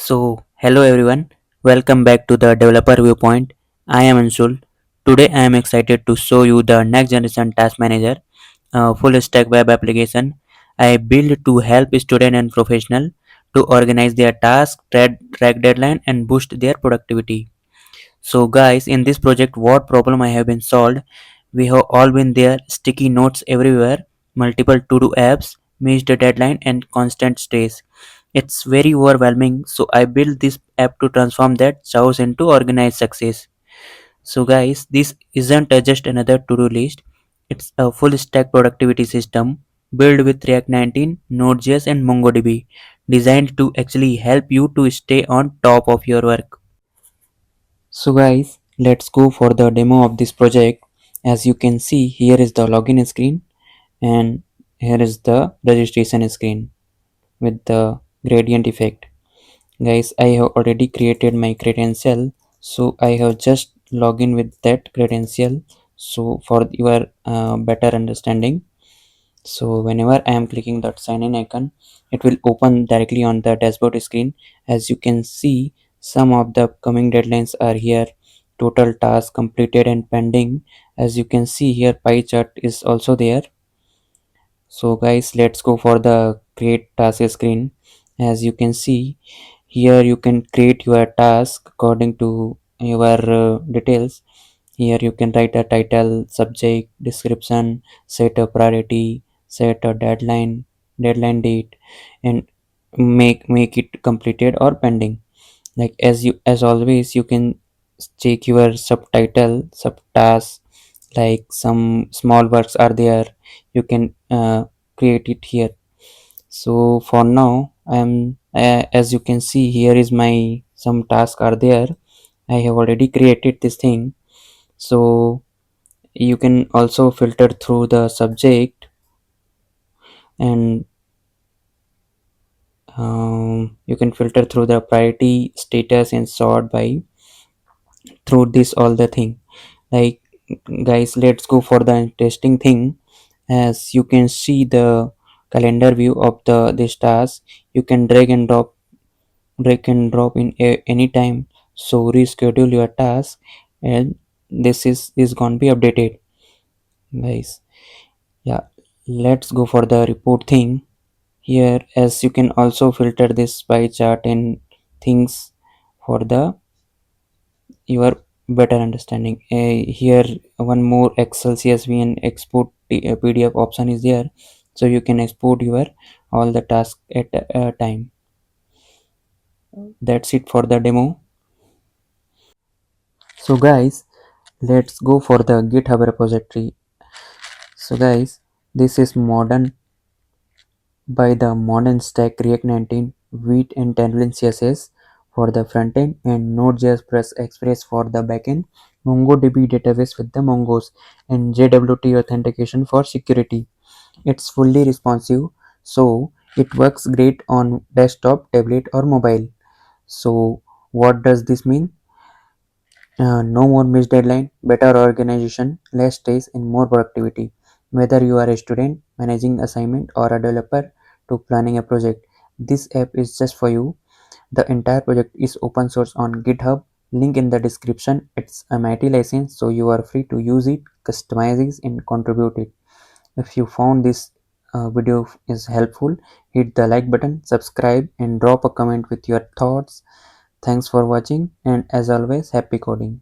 Hello everyone, welcome back to the Developer Viewpoint. I am Anshul. Today I am excited to show you the next generation task manager, full stack web application I built to help student and professional to organize their tasks, track deadline and boost their productivity. So guys, in this project what problem I have been solved? We have all been there, sticky notes everywhere, multiple to-do apps, missed deadline and constant stress. It's very overwhelming, so I built this app to transform that chaos into organized success. So guys, this isn't just another to-do list. It's a full stack productivity system built with React 19, Node.js and MongoDB, designed to actually help you to stay on top of your work. So guys, let's go for the demo of this project. As you can see, here is the login screen and here is the registration screen with the gradient effect. Guys, I have already created my credential, so I have just login with that credential. So for your better understanding, so whenever I am clicking that sign in icon, it will open directly on the dashboard screen. As you can see, some of the upcoming deadlines are here, total tasks completed and pending. As you can see here, pie chart is also there. So guys, let's go for the create task screen. As you can see here, you can create your task according to your details. Here you can write a title, subject, description, set a priority, set a deadline date, and make it completed or pending. Like as always, you can check your subtitle, subtask, like some small works are there. You can create it here. So for now, I am as you can see here is my some tasks are there. I have already created this thing. So you can also filter through the subject and you can filter through the priority status and sort by through this all the thing. Like guys, let's go for the interesting thing. As you can see the calendar view of the this task, you can drag and drop in any time, so reschedule your task and this is going to be updated. Guys, yeah, let's go for the report thing. Here, as you can also filter this pie chart and things for the your better understanding. Here one more Excel CSV and export PDF option is there, so you can export your all the tasks at a time. That's it for the demo. So guys, let's go for the GitHub repository. So guys, this is modern by the modern stack React 19, Vite and Tailwind CSS for the frontend and Node.js Express for the backend, MongoDB database with the Mongoose, and JWT authentication for security. It's fully responsive, so it works great on desktop, tablet, or mobile. So what does this mean? No more missed deadline, better organization, less stress, and more productivity. Whether you are a student managing assignment or a developer to planning a project, this app is just for you. The entire project is open source on GitHub. Link in the description. It's a MIT license, so you are free to use it, customize it, and contribute it. If you found this video is helpful, hit the like button, subscribe, and drop a comment with your thoughts. Thanks for watching, and as always, happy coding.